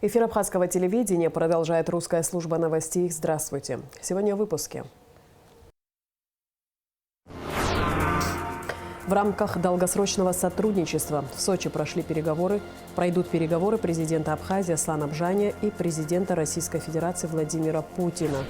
Эфир абхазского телевидения продолжает русская служба новостей. Здравствуйте. Сегодня в выпуске. В рамках долгосрочного сотрудничества в Сочи пройдут переговоры президента Абхазии Аслана Бжаня и президента Российской Федерации Владимира Путина.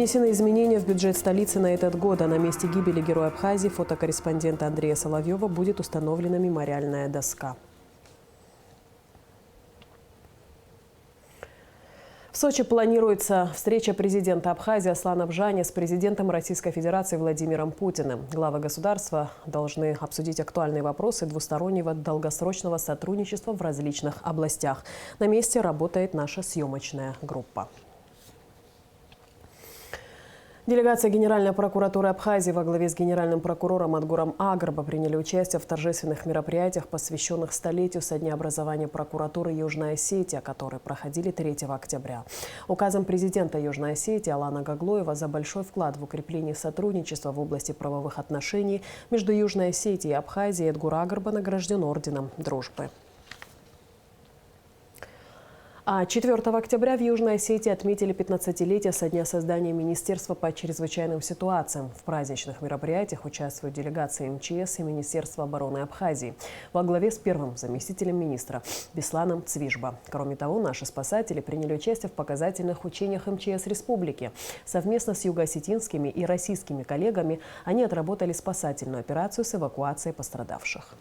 Внесены изменения в бюджет столицы на этот год, а на месте гибели героя Абхазии фотокорреспондента Андрея Соловьева будет установлена мемориальная доска. В Сочи планируется встреча президента Абхазии Аслана Бжаня с президентом Российской Федерации Владимиром Путиным. Главы государства должны обсудить актуальные вопросы двустороннего долгосрочного сотрудничества в различных областях. На месте работает наша съемочная группа. Делегация Генеральной прокуратуры Абхазии во главе с генеральным прокурором Адгуром Агрба приняли участие в торжественных мероприятиях, посвященных столетию со дня образования прокуратуры Южной Осетии, которые проходили 3 октября. Указом президента Южной Осетии Алана Гаглоева за большой вклад в укрепление сотрудничества в области правовых отношений между Южной Осетией и Абхазией Адгур Агрба награжден орденом дружбы. А 4 октября в Южной Осетии отметили 15-летие со дня создания Министерства по чрезвычайным ситуациям. В праздничных мероприятиях участвуют делегации МЧС и Министерства обороны Абхазии во главе с первым заместителем министра Бесланом Цвижба. Кроме того, наши спасатели приняли участие в показательных учениях МЧС республики. Совместно с юго-осетинскими и российскими коллегами они отработали спасательную операцию с эвакуацией пострадавших.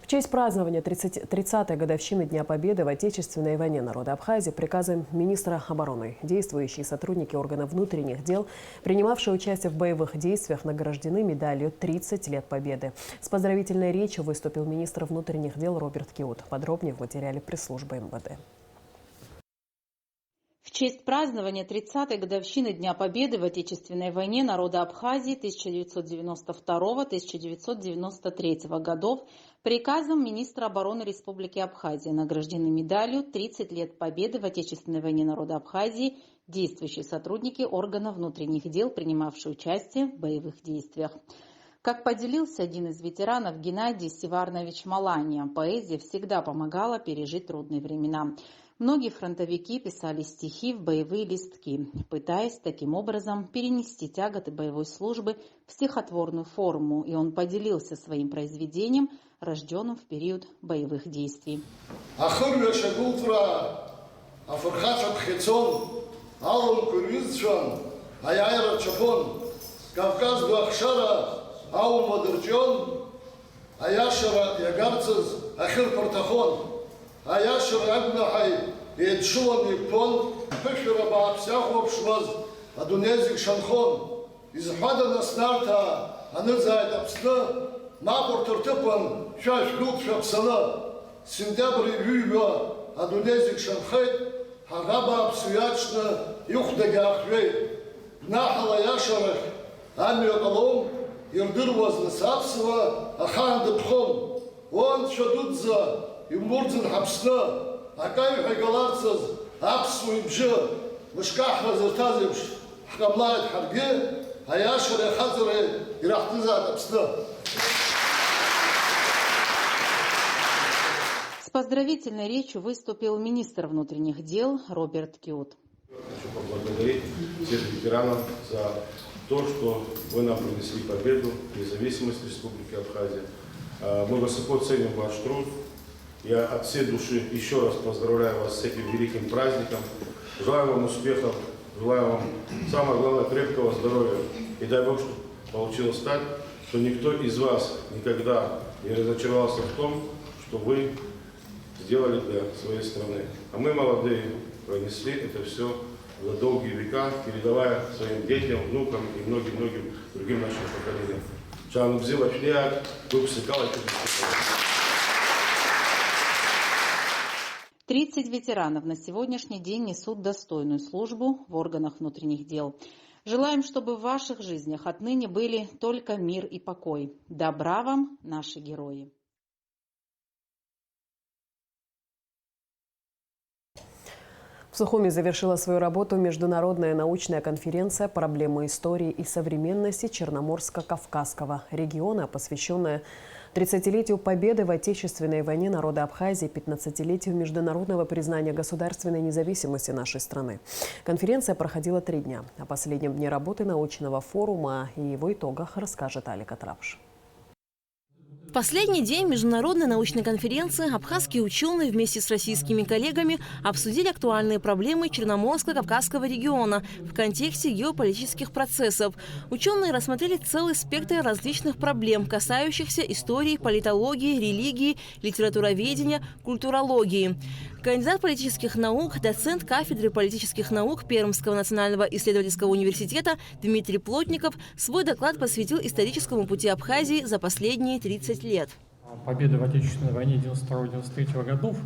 В честь празднования 30-й годовщины Дня Победы в Отечественной войне народа Абхазии приказом министра обороны действующие сотрудники органов внутренних дел, принимавшие участие в боевых действиях, награждены медалью «30 лет Победы». С поздравительной речью выступил министр внутренних дел Роберт Киут. Подробнее в материале пресс-службы МВД. В честь празднования 30-й годовщины Дня Победы в Отечественной войне народа Абхазии 1992-1993 годов приказом министра обороны Республики Абхазия награждены медалью «30 лет Победы в Отечественной войне народа Абхазии» действующие сотрудники органов внутренних дел, принимавшие участие в боевых действиях. Как поделился один из ветеранов Геннадий Севарнович Малания, поэзия всегда помогала пережить трудные времена. Многие фронтовики писали стихи в боевые листки, пытаясь таким образом перенести тяготы боевой службы в стихотворную форму, и он поделился своим произведением, рожденным в период боевых действий. Аяшыр агнахай едшуан ипон пешера баапсяху обшваз адунезик шанхон изхада наснарта анызайт апсны набор тыртыпан шаш гуд шапсана сентябрь июля адунезик шанхайт хагаба апсуячна юхдагахвей нахала яшарах амиокалом ирдырваз насапсва ахандыпхон он шадудза Юмурдзин хапсна, акай хайгаларцаз, апсу ибжи, мышках разыртазимш, хкамлайт харге, аяшаре хазаре ирахтызат апсна. С поздравительной речью выступил министр внутренних дел Роберт Киут. Хочу поблагодарить всех ветеранов за то, что вы нам принесли победу, независимость Республики Абхазия. Мы высоко ценим ваш труд. Я от всей души еще раз поздравляю вас с этим великим праздником. Желаю вам успехов, желаю вам, самое главное, крепкого здоровья. И дай Бог, чтобы получилось так, что никто из вас никогда не разочаровался в том, что вы сделали для своей страны. А мы, молодые, пронесли это все за долгие века, передавая своим детям, внукам и многим-многим другим нашим поколениям. 30 ветеранов на сегодняшний день несут достойную службу в органах внутренних дел. Желаем, чтобы в ваших жизнях отныне были только мир и покой. Добра вам, наши герои! В Сухуми завершила свою работу международная научная конференция «Проблемы истории и современности Черноморско-Кавказского региона», посвященная 30-летию победы в Отечественной войне народа Абхазии, 15-летию международного признания государственной независимости нашей страны. Конференция проходила 3 дня. О последнем дне работы научного форума и его итогах расскажет Алика Трапш. В последний день международной научной конференции абхазские ученые вместе с российскими коллегами обсудили актуальные проблемы Черноморско-Кавказского региона в контексте геополитических процессов. Ученые рассмотрели целый спектр различных проблем, касающихся истории, политологии, религии, литературоведения, культурологии. Кандидат политических наук, доцент кафедры политических наук Пермского национального исследовательского университета Дмитрий Плотников свой доклад посвятил историческому пути Абхазии за последние 30 лет. Победа в Отечественной войне 1992-1993 годов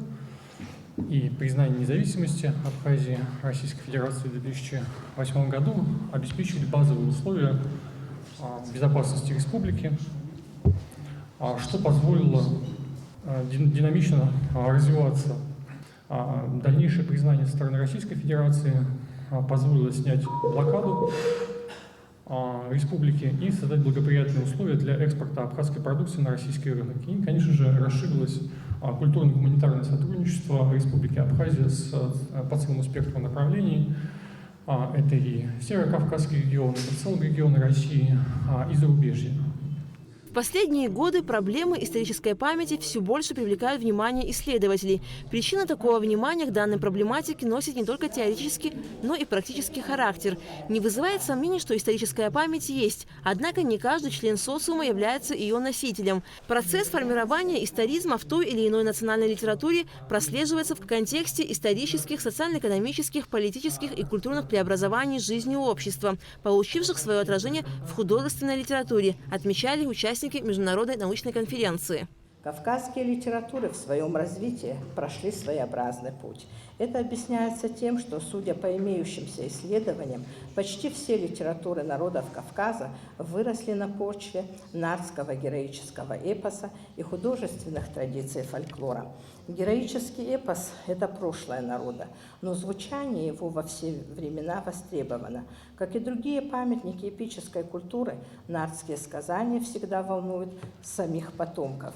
и признание независимости Абхазии Российской Федерации в 2008 году обеспечили базовые условия безопасности республики, что позволило динамично развиваться. Дальнейшее признание со стороны Российской Федерации позволило снять блокаду республики и создать благоприятные условия для экспорта абхазской продукции на российский рынок. И, конечно же, расширилось культурно-гуманитарное сотрудничество Республики Абхазия по целому спектру направлений. Это и Северо-Кавказский регион, это целые регионы России и зарубежья. В последние годы проблемы исторической памяти все больше привлекают внимание исследователей. Причина такого внимания к данной проблематике носит не только теоретический, но и практический характер. Не вызывает сомнений, что историческая память есть, однако не каждый член социума является ее носителем. Процесс формирования историзма в той или иной национальной литературе прослеживается в контексте исторических, социально-экономических, политических и культурных преобразований жизни общества, получивших свое отражение в художественной литературе, отмечали участники международной научной конференции. Кавказские литературы в своем развитии прошли своеобразный путь. Это объясняется тем, что, судя по имеющимся исследованиям, почти все литературы народов Кавказа выросли на почве нардского героического эпоса и художественных традиций фольклора. Героический эпос – это прошлое народа, но звучание его во все времена востребовано. Как и другие памятники эпической культуры, нардские сказания всегда волнуют самих потомков.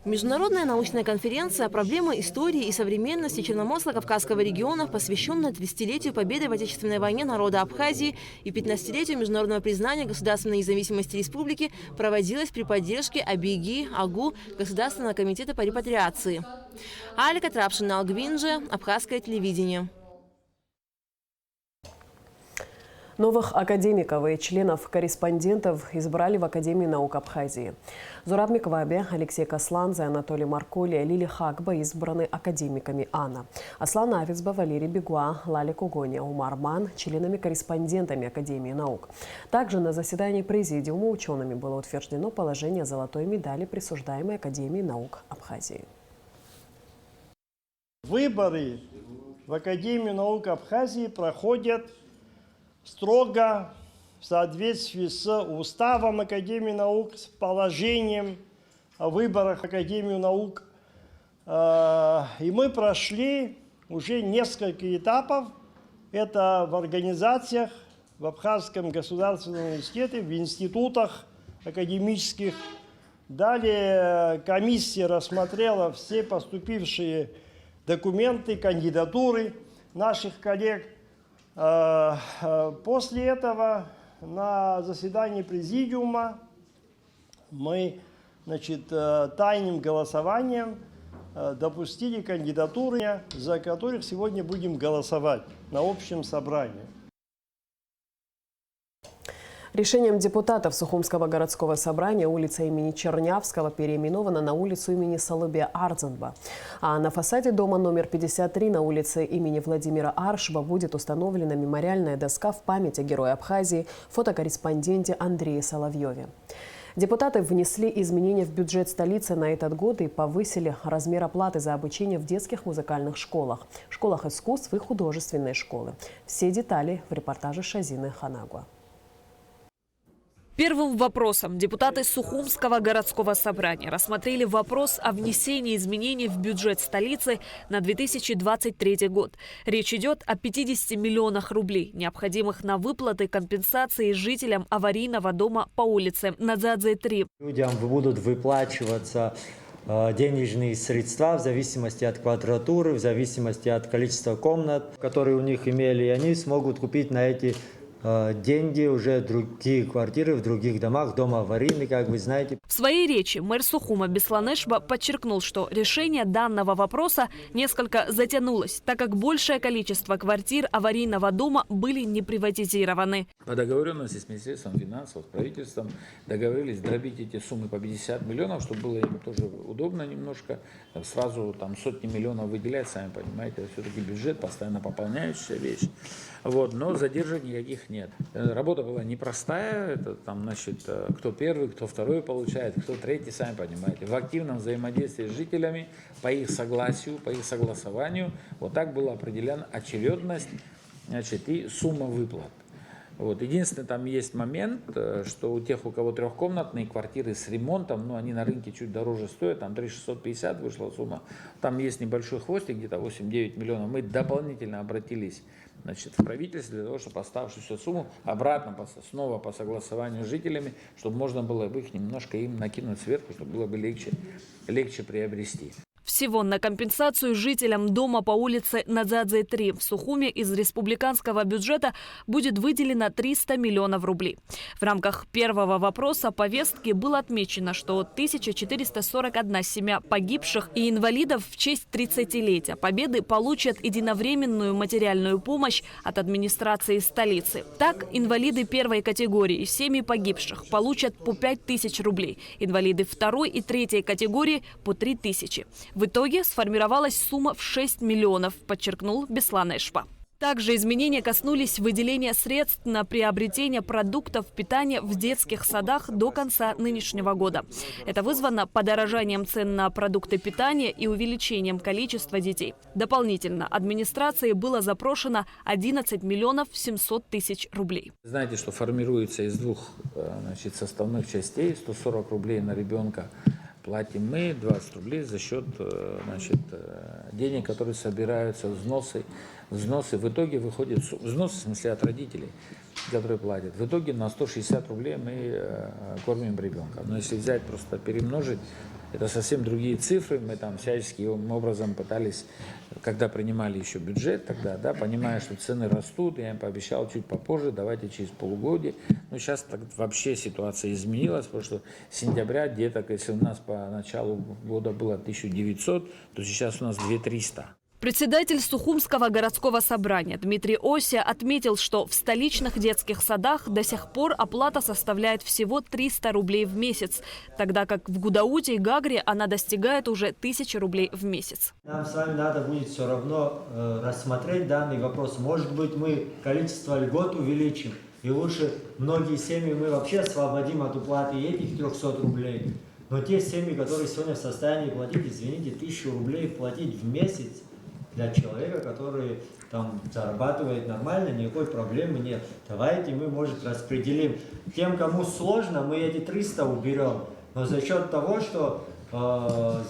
Международная научная конференция «Проблемы истории и современности Черноморско-Кавказского региона», посвященная 30-летию победы в Отечественной войне народа Абхазии и 15-летию международного признания государственной независимости республики, проводилась при поддержке АБИГИ, АГУ, Государственного комитета по репатриации. Алика Трапш, Алгвинже, Абхазское телевидение. Новых академиков и членов-корреспондентов избрали в Академии наук Абхазии. Зураб Микваби, Алексей Касланзе, Анатолий Марколи, Лили Хакба избраны академиками АНА. Аслан Авицба, Валерий Бегуа, Лали Кугоня, Умар Ман – членами-корреспондентами Академии наук. Также на заседании президиума учеными было утверждено положение золотой медали, присуждаемой Академии наук Абхазии. Выборы в Академию наук Абхазии проходят строго в соответствии с уставом Академии наук, с положением о выборах в Академию наук. И мы прошли уже несколько этапов. Это в организациях, в Абхазском государственном университете, в институтах академических. Далее комиссия рассмотрела все поступившие документы, кандидатуры наших коллег. После этого на заседании президиума мы, тайным голосованием допустили кандидатуры, за которых сегодня будем голосовать на общем собрании. Решением депутатов Сухумского городского собрания улица имени Чернявского переименована на улицу имени Салыбия Ардзенба. А на фасаде дома номер 53 на улице имени Владимира Аршба будет установлена мемориальная доска в память о герое Абхазии, фотокорреспонденте Андрее Соловьеве. Депутаты внесли изменения в бюджет столицы на этот год и повысили размер оплаты за обучение в детских музыкальных школах, школах искусств и художественной школы. Все детали в репортаже Шазины Ханагуа. Первым вопросом депутаты Сухумского городского собрания рассмотрели вопрос о внесении изменений в бюджет столицы на 2023 год. Речь идет о 50 миллионах рублей, необходимых на выплаты компенсации жителям аварийного дома по улице Надзадзе 3. Людям будут выплачиваться денежные средства в зависимости от квадратуры, в зависимости от количества комнат, которые у них имели, и они смогут купить на эти деньги уже другие квартиры в других домах, дом аварийный, как вы знаете. В своей речи мэр Сухума Бесланешба подчеркнул, что решение данного вопроса несколько затянулось, так как большее количество квартир аварийного дома были не приватизированы. По договоренности с Министерством финансов, с правительством договорились дробить эти суммы по 50 миллионов, чтобы было им тоже удобно немножко. Сразу там сотни миллионов выделять, сами понимаете, все-таки бюджет постоянно пополняющаяся вещь. Вот, но задержек никаких нет. Работа была непростая, это там, значит, кто первый, кто второй получает, кто третий, сами понимаете. В активном взаимодействии с жителями, по их согласию, по их согласованию, вот так была определена очередность, значит, и сумма выплат. Вот. Единственное, там есть момент, что у тех, у кого трехкомнатные квартиры с ремонтом, ну, они на рынке чуть дороже стоят, там 3650 вышла сумма, там есть небольшой хвостик, где-то 8-9 миллионов. Мы дополнительно обратились, значит, в правительство для того, чтобы оставшуюся сумму обратно, снова по согласованию с жителями, чтобы можно было бы их немножко им накинуть сверху, чтобы было бы легче приобрести. Всего на компенсацию жителям дома по улице Надзадзе 3 в Сухуме из республиканского бюджета будет выделено 300 миллионов рублей. В рамках первого вопроса повестки было отмечено, что 1441 семья погибших и инвалидов в честь 30-летия Победы получат единовременную материальную помощь от администрации столицы. Так, инвалиды первой категории и семьи погибших получат по 5000 рублей, инвалиды второй и третьей категории по 3000. В итоге сформировалась сумма в 6 миллионов, подчеркнул Бесланешба. Также изменения коснулись выделения средств на приобретение продуктов питания в детских садах до конца нынешнего года. Это вызвано подорожанием цен на продукты питания и увеличением количества детей. Дополнительно администрации было запрошено 11 миллионов 700 тысяч рублей. Знаете, что формируется из двух, значит, составных частей. 140 рублей на ребенка платим мы, 20 рублей за счет, значит, денег, которые собираются, взносы. В итоге выходит, взносы, в смысле, от родителей, которые платят. В итоге на 160 рублей мы кормим ребенка. Но если взять, просто перемножить, это совсем другие цифры. Мы там всяческим образом пытались, когда принимали еще бюджет, тогда, да, понимая, что цены растут, я им пообещал чуть попозже, давайте через полугодие. Но сейчас так вообще ситуация изменилась, потому что с сентября где-то, если у нас по началу года было 1900, то сейчас у нас 2300. Председатель Сухумского городского собрания Дмитрий Ося отметил, что в столичных детских садах до сих пор оплата составляет всего 300 рублей в месяц, тогда как в Гудауте и Гагре она достигает уже 1000 рублей в месяц. Нам с вами надо будет все равно рассмотреть данный вопрос. Может быть, мы количество льгот увеличим, и лучше многие семьи мы вообще освободим от уплаты этих 300 рублей. Но те семьи, которые сегодня в состоянии платить, извините, 1000 рублей платить в месяц, для человека, который там зарабатывает нормально, никакой проблемы нет. Давайте мы, может, распределим. Тем, кому сложно, мы эти 300 уберем. Но за счет того, что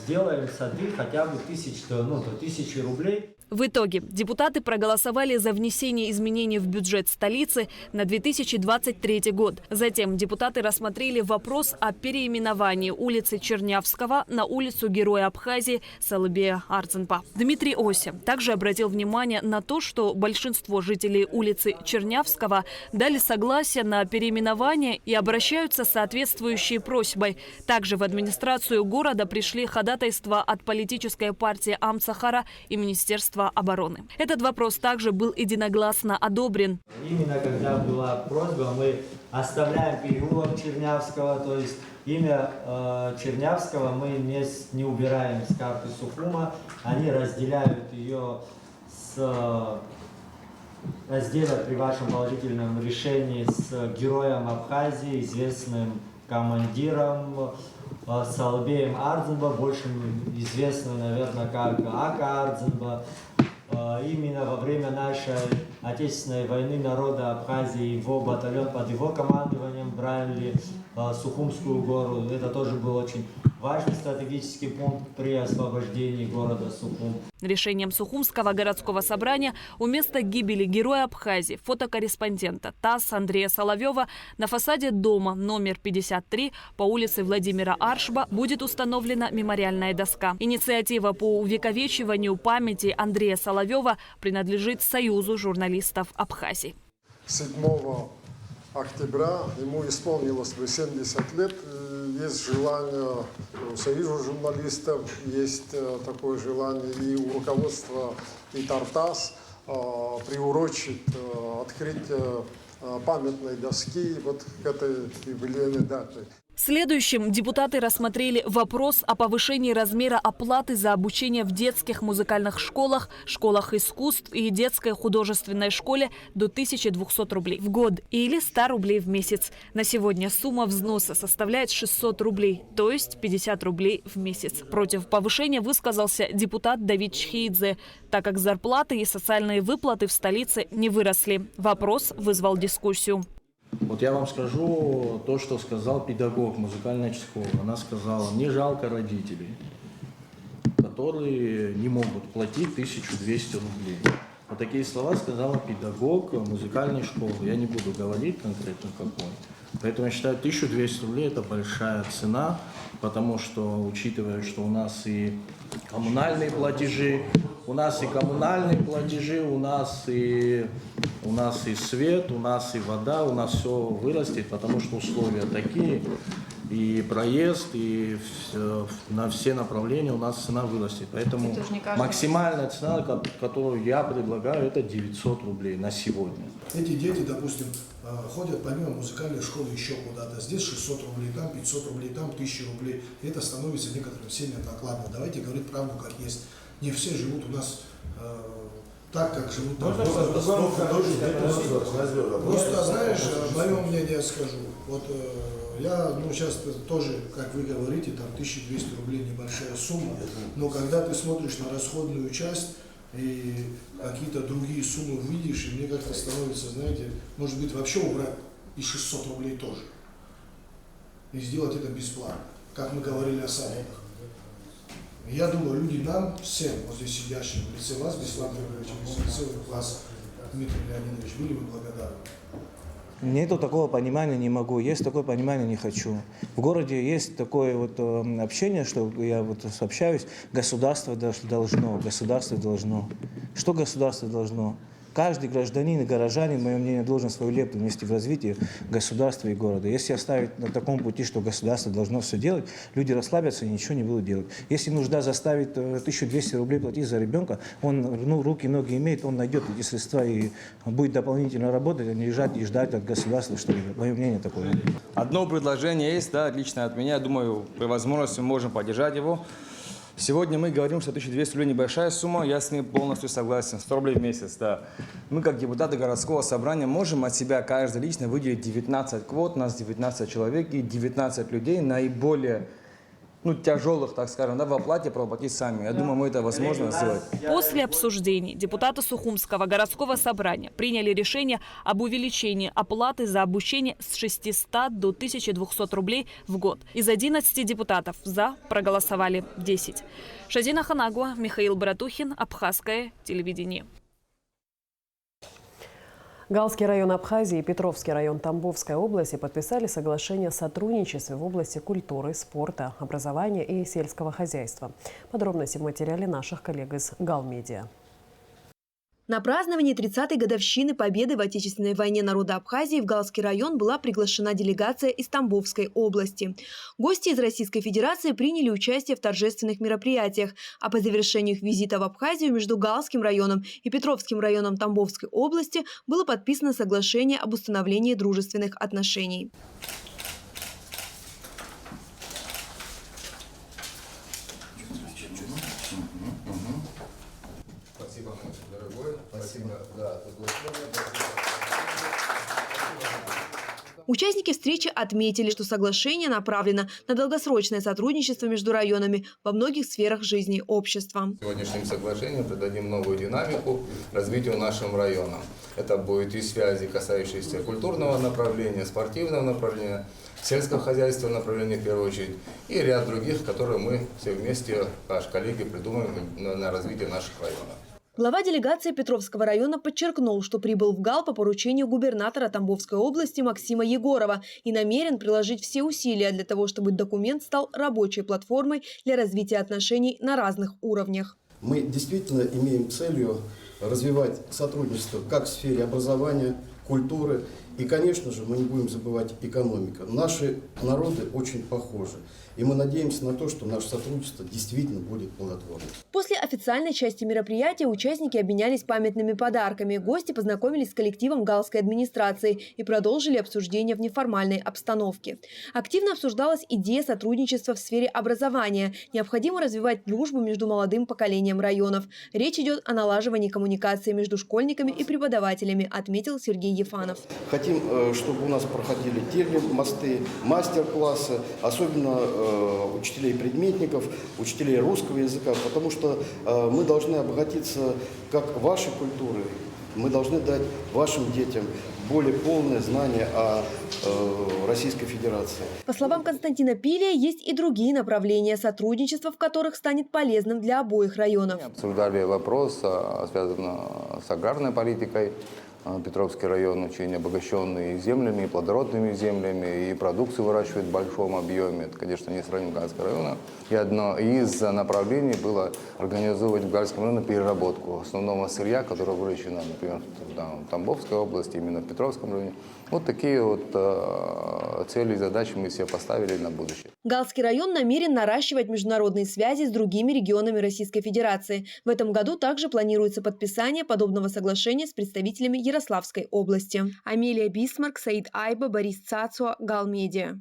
сделаем сады хотя бы до 1000 рублей. В итоге депутаты проголосовали за внесение изменений в бюджет столицы на 2023 год. Затем депутаты рассмотрели вопрос о переименовании улицы Чернявского на улицу Героя Абхазии Салыбея Ардзенпа. Дмитрий Ося также обратил внимание на то, что большинство жителей улицы Чернявского дали согласие на переименование и обращаются с соответствующей просьбой. Также в администрацию города пришли ходатайства от политической партии Амцахара и Министерства обороны. Этот вопрос также был единогласно одобрен. Именно когда была просьба, мы оставляем переулок Чернявского, то есть имя Чернявского мы не убираем с карты Сухума. Они разделяют ее разделят при вашем положительном решении с героем Абхазии, известным командиром Салыбеем Ардзенба, больше известным, наверное, как Ака Ардзенба. именно во время нашей Отечественной войны народа Абхазии его батальон под его командованием брали Сухумскую гору. Это тоже был очень важный стратегический пункт при освобождении города Сухум. Решением Сухумского городского собрания у места гибели героя Абхазии, фотокорреспондента ТАСС Андрея Соловьева на фасаде дома номер 53 по улице Владимира Аршба будет установлена мемориальная доска. Инициатива по увековечиванию памяти Андрея Соловьева принадлежит Союзу журналистов Абхазии. 7 октября ему исполнилось 80 лет. Есть желание у Союза журналистов, есть такое желание и у руководства и ТАСС приурочить открытие памятной доски вот к этой юбилейной дате. Следующим депутаты рассмотрели вопрос о повышении размера оплаты за обучение в детских музыкальных школах, школах искусств и детской художественной школе до 1200 рублей в год или 100 рублей в месяц. На сегодня сумма взноса составляет 600 рублей, то есть 50 рублей в месяц. Против повышения высказался депутат Давид Чхеидзе, так как зарплаты и социальные выплаты в столице не выросли. Вопрос вызвал дискуссию. Вот я вам скажу то, что сказал педагог музыкальной школы. Она сказала, мне жалко родителей, которые не могут платить 1200 рублей. Вот такие слова сказала педагог музыкальной школы. Я не буду говорить конкретно какой. Поэтому я считаю, 1200 рублей это большая цена, потому что, учитывая, что у нас и коммунальные платежи, у нас и свет, у нас и вода, у нас все вырастет, потому что условия такие, и проезд, и на все направления у нас цена вырастет. Поэтому максимальная цена, которую я предлагаю, это 900 рублей на сегодня. Эти дети, допустим, ходят помимо музыкальной школы еще куда-то. Здесь 600 рублей, там 500 рублей, там 1000 рублей. И это становится некоторым семьям накладно. Давайте говорить правду как есть. Не все живут у нас так, как живут там. Просто, знаешь, мое мнение скажу. Вот я, сейчас тоже, как вы говорите, там 1200 рублей небольшая сумма. Но когда ты смотришь на расходную часть, и какие-то другие суммы видишь, и мне как-то становится, знаете, может быть, вообще убрать и 600 рублей тоже. И сделать это бесплатно, как мы говорили о саммитах. Я думаю, люди нам, всем, вот здесь сидящим, в лице вас, Беслан Григорьевич, в лице вас, Дмитрий Леонидович, были бы благодарны. Нету такого понимания, не могу. Есть такое понимание, не хочу. В городе есть такое вот общение, что я вот сообщаюсь, государство должно. Что государство должно? Каждый гражданин и горожанин, мое мнение, должен свою лепту внести в развитие государства и города. Если оставить на таком пути, что государство должно все делать, люди расслабятся и ничего не будут делать. Если нужда заставить 1200 рублей платить за ребенка, он руки, ноги имеет, он найдет эти средства и будет дополнительно работать, а не лежать и ждать от государства что-либо. Мое мнение такое. Одно предложение есть, да, лично от меня. Думаю, при возможности мы можем поддержать его. Сегодня мы говорим, что 1200 рублей небольшая сумма, я с ней полностью согласен, 100 рублей в месяц, да. Мы, как депутаты городского собрания, можем от себя каждый лично выделить 19 квот, нас 19 человек и 19 людей наиболее тяжелых, так скажем, в оплате проплатить сами. Я думаю, мы это возможно сделать. После обсуждений депутаты Сухумского городского собрания приняли решение об увеличении оплаты за обучение с 600 до 1200 рублей в год. Из 11 депутатов «за» проголосовали 10. Шазина Ханагуа, Михаил Братухин, Абхазское телевидение. Галский район Абхазии и Петровский район Тамбовской области подписали соглашение о сотрудничестве в области культуры, спорта, образования и сельского хозяйства. Подробности в материале наших коллег из Галмедиа. На праздновании 30-й годовщины победы в Отечественной войне народа Абхазии в Галский район была приглашена делегация из Тамбовской области. Гости из Российской Федерации приняли участие в торжественных мероприятиях, а по завершению их визита в Абхазию между Галским районом и Петровским районом Тамбовской области было подписано соглашение об установлении дружественных отношений. Участники встречи отметили, что соглашение направлено на долгосрочное сотрудничество между районами во многих сферах жизни общества. Сегодняшним соглашением придадим новую динамику развитию нашим районам. Это будет и связи, касающиеся культурного направления, спортивного направления, сельскохозяйственного направления в первую очередь, и ряд других, которые мы все вместе, наши коллеги, придумаем на развитие наших районов. Глава делегации Петровского района подчеркнул, что прибыл в ГАЛ по поручению губернатора Тамбовской области Максима Егорова и намерен приложить все усилия для того, чтобы документ стал рабочей платформой для развития отношений на разных уровнях. Мы действительно имеем целью развивать сотрудничество как в сфере образования, культуры и, конечно же, мы не будем забывать экономику. Наши народы очень похожи. И мы надеемся на то, что наше сотрудничество действительно будет плодотворным. После официальной части мероприятия участники обменялись памятными подарками. Гости познакомились с коллективом галлской администрации и продолжили обсуждение в неформальной обстановке. Активно обсуждалась идея сотрудничества в сфере образования. Необходимо развивать дружбу между молодым поколением районов. Речь идет о налаживании коммуникации между школьниками и преподавателями, отметил Сергей Ефанов. Хотим, чтобы у нас проходили телемосты, мастер-классы, особенно учителей-предметников, учителей русского языка, потому что мы должны обогатиться как вашей культурой, мы должны дать вашим детям более полное знание о Российской Федерации. По словам Константина Пилия, есть и другие направления сотрудничества, в которых станет полезным для обоих районов. Обсуждали вопрос, связанный с аграрной политикой. Петровский район очень обогащенный землями, плодородными землями, и продукцию выращивает в большом объеме. Это, конечно, не сравним с Галльским районом. И одно из направлений было организовывать в Галльском районе переработку основного сырья, которое выращено, например, в Тамбовской области, именно в Петровском районе. Вот такие вот цели и задачи мы себе поставили на будущее. Галльский район намерен наращивать международные связи с другими регионами Российской Федерации. В этом году также планируется подписание подобного соглашения с представителями Ярославской области. Амелия Бисмарк, Саид Айба, Борис Цацуа, Галмедиа.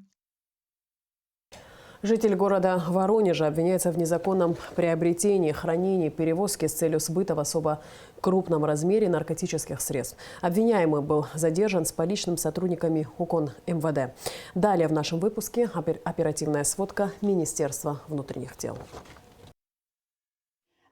Житель города Воронежа обвиняется в незаконном приобретении, хранении, перевозке с целью сбыта в особо крупном размере наркотических средств. Обвиняемый был задержан с поличным сотрудниками УКОН МВД. Далее в нашем выпуске оперативная сводка Министерства внутренних дел.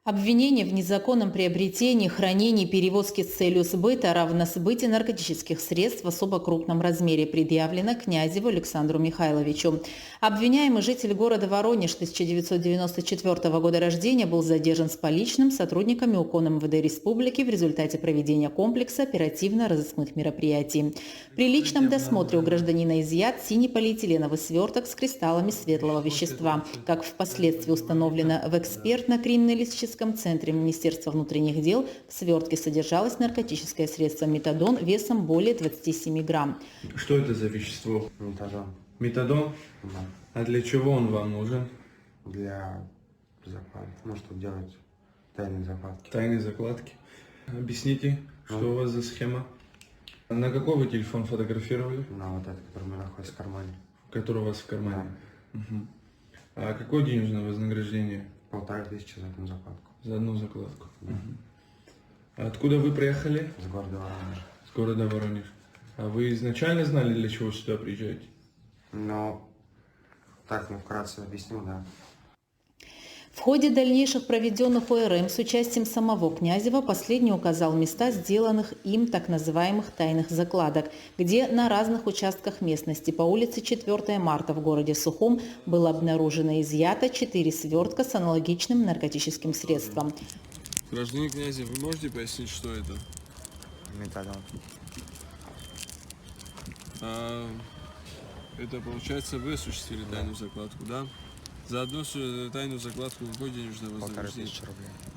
Обвинение в незаконном приобретении, хранении, перевозке с целью сбыта равно сбытия наркотических средств в особо крупном размере предъявлено Князеву Александру Михайловичу. Обвиняемый житель города Воронеж 1994 года рождения был задержан с поличным сотрудниками УКОН МВД Республики в результате проведения комплекса оперативно-розыскных мероприятий. При личном досмотре у гражданина изъят синий полиэтиленовый сверток с кристаллами светлого вещества. Как впоследствии установлено в экспертно-криминалистическом центре Министерства внутренних дел, в свертке содержалось наркотическое средство метадон весом более 27 грамм. Что это за вещество? Метадон. Метадон? Да. А для чего он вам нужен? Для закладки. Ну, чтобы делать тайные закладки. Тайные закладки. Объясните, что у вас за схема? На какой вы телефон фотографировали? На вот этот, который у меня находится в кармане. Который у вас в кармане? Да. Угу. А какое денежное вознаграждение? 1500 за одну закладку. За одну закладку. Да. Угу. А откуда вы приехали? С города Воронеж. С города Воронеж. А вы изначально знали, для чего сюда приезжаете? Ну, так, вкратце объясню, да. В ходе дальнейших проведенных ОРМ с участием самого Князева последний указал места сделанных им так называемых тайных закладок, где на разных участках местности по улице 4 марта в городе Сухум было обнаружено и изъято 4 свертка с аналогичным наркотическим средством. Гражданин Князев, вы можете пояснить, что это? Метадон. Это получается вы осуществили тайную закладку, да? За одну тайную закладку какое денежное вознаграждение?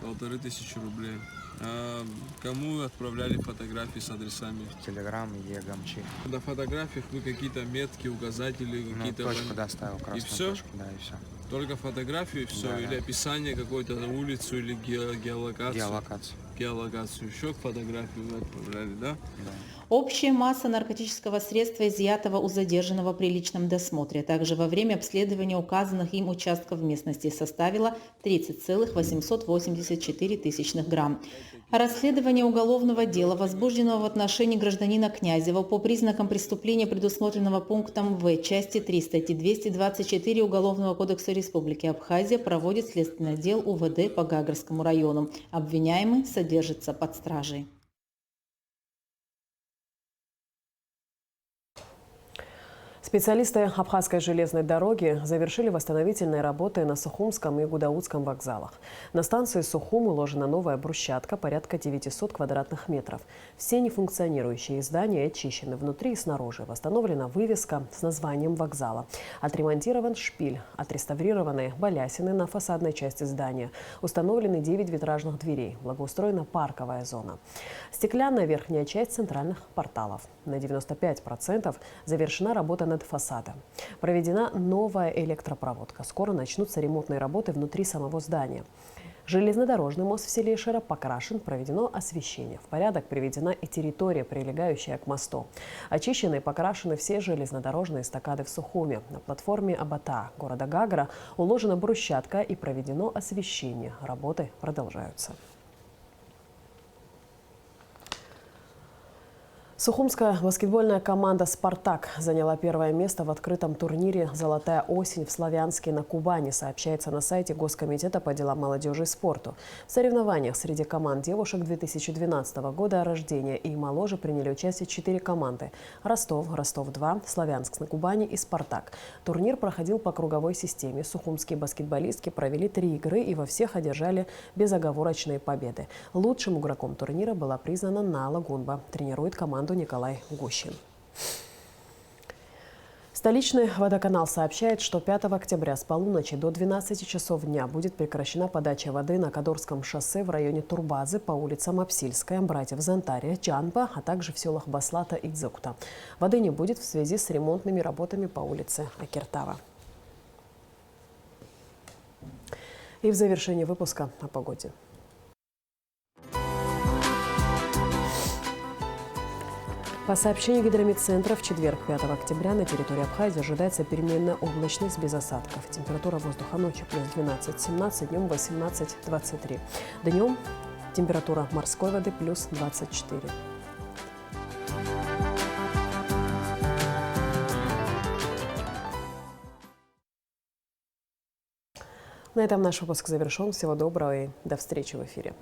1500 рублей. А кому отправляли фотографии с адресами? Телеграм и Гамчи. На фотографиях вы какие-то метки, указатели, какие-то... точку доставил, красную и все? точку, да, и все. Только фотографию и все? Да, или да. описание какой-то на улицу или геолокацию? Геолокацию. геолокацию, еще фотографию вы отправляли, да? Общая масса наркотического средства, изъятого у задержанного при личном досмотре, а также во время обследования указанных им участков местности, составила 30,884 тысячных грамм. Расследование уголовного дела, возбужденного в отношении гражданина Князева по признакам преступления, предусмотренного пунктом В части 3 статьи 224 Уголовного кодекса Республики Абхазия, проводит следственный отдел УВД по Гагарскому району. Обвиняемый содержится под стражей. Специалисты Абхазской железной дороги завершили восстановительные работы на Сухумском и Гудаутском вокзалах. На станции Сухум уложена новая брусчатка порядка 900 квадратных метров. Все нефункционирующие здания очищены внутри и снаружи. Восстановлена вывеска с названием вокзала. Отремонтирован шпиль, отреставрированы балясины на фасадной части здания. Установлены 9 витражных дверей. Благоустроена парковая зона. Стеклянная верхняя часть центральных порталов. На 95% завершена работа над фасадом. Проведена новая электропроводка. Скоро начнутся ремонтные работы внутри самого здания. Железнодорожный мост в селе Ишера покрашен, проведено освещение. В порядок приведена и территория, прилегающая к мосту. Очищены и покрашены все железнодорожные эстакады в Сухуме. На платформе Абата города Гагра уложена брусчатка и проведено освещение. Работы продолжаются. Сухумская баскетбольная команда «Спартак» заняла первое место в открытом турнире «Золотая осень» в Славянске на Кубани, сообщается на сайте Госкомитета по делам молодежи и спорту. В соревнованиях среди команд девушек 2012 года рождения и моложе приняли участие 4 команды – Ростов, Ростов-2, Славянск на Кубани и «Спартак». Турнир проходил по круговой системе. Сухумские баскетболистки провели 3 игры и во всех одержали безоговорочные победы. Лучшим игроком турнира была признана Нала Гунба. Тренирует команду Николай Гущин. Столичный водоканал сообщает, что 5 октября с полуночи до 12 часов дня будет прекращена подача воды на Кадорском шоссе в районе Турбазы по улицам Апсильская, Братьев Зантария, Джанба, а также в селах Баслата и Дзукта. Воды не будет в связи с ремонтными работами по улице Акиртава. И в завершении выпуска о погоде. По сообщению гидрометцентра, в четверг, 5 октября, на территории Абхазии ожидается переменная облачность без осадков. Температура воздуха ночью плюс 12-17, днем 18-23. Днем температура морской воды плюс 24. На этом наш выпуск завершен. Всего доброго и до встречи в эфире.